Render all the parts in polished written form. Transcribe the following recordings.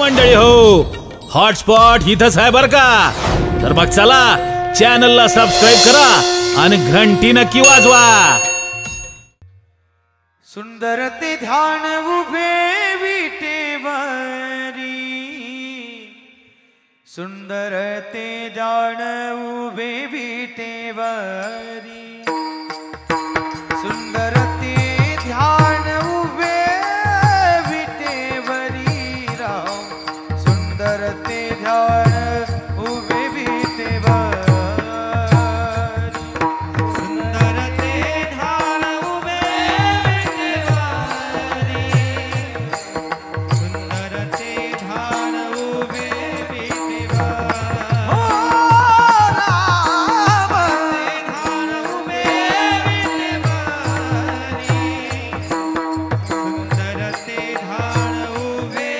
मंडळी हो, हॉटस्पॉट इथंच आहे बर का. तर मग चला चॅनलला सबस्क्राईब करा आणि घंटी नक्की वाजवा. सुंदर ते ध्यान उभे विटेवरी, सुंदर ते ध्यान उभे विटेवरी, सुंदर ते ध्यान उभे विटेवरी राम, सुंदर ते ध्यान उभे विटेवरी. सुंदर ते ध्यान उभे विटेवरी, सुंदर ते ध्यान उभे विटेवरी, सुंदर ते ध्यान उभे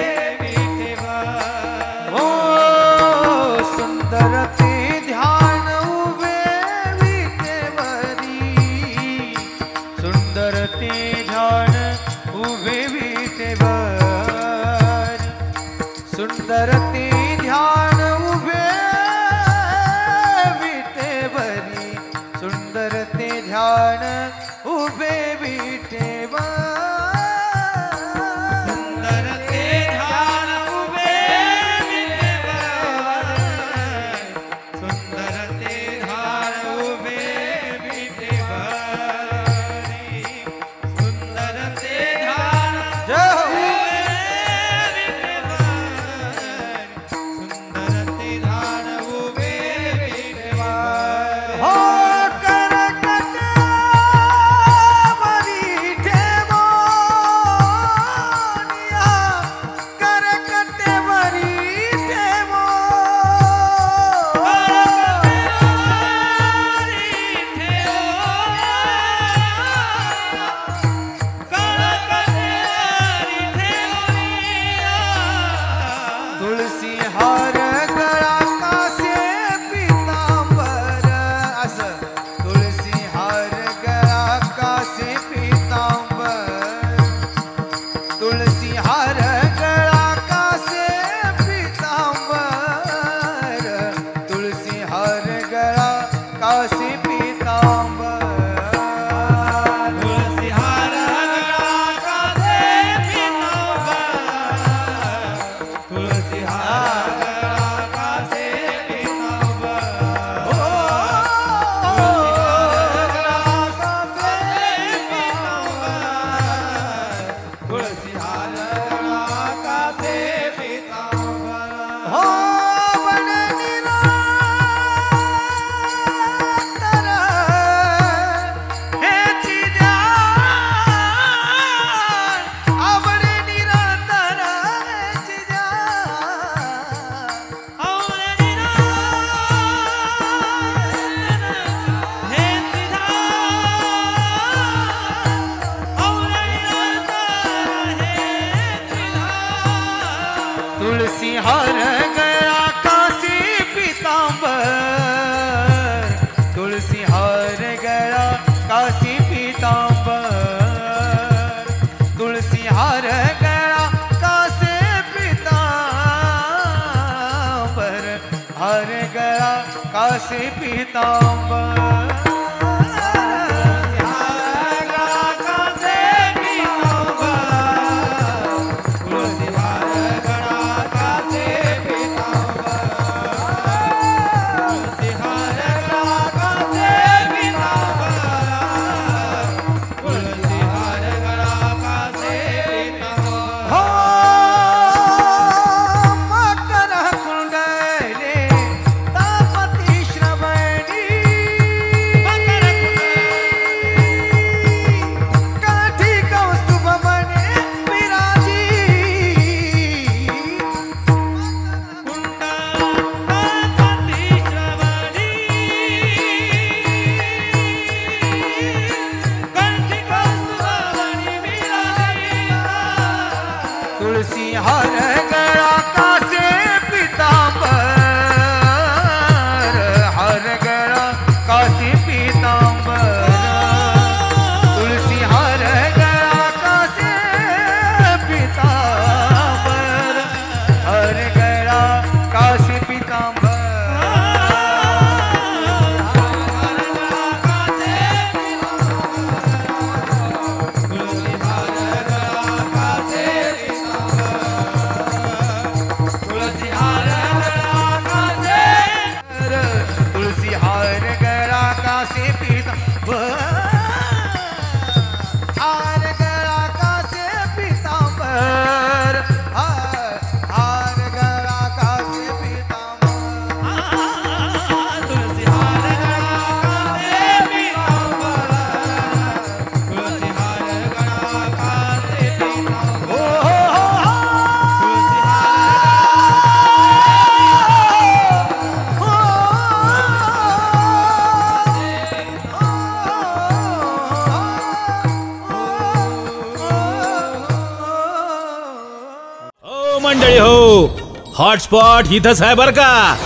विटेवरी, सुंदर ते ध्यान उभे विटेवरी, सुंदर ते ध्यान तुलसी हर गया काशी पीतांबर, तुलसी हर गया काशी पीतांबर, तुलसी हर गया काशी पीतांबर, हर गया काशी पीतांबर. हो हॉटस्पॉट इथंच आहे बर का.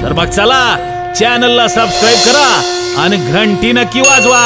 तर मग चला चॅनलला सबस्क्राईब करा आणि घंटी नक्की वाजवा.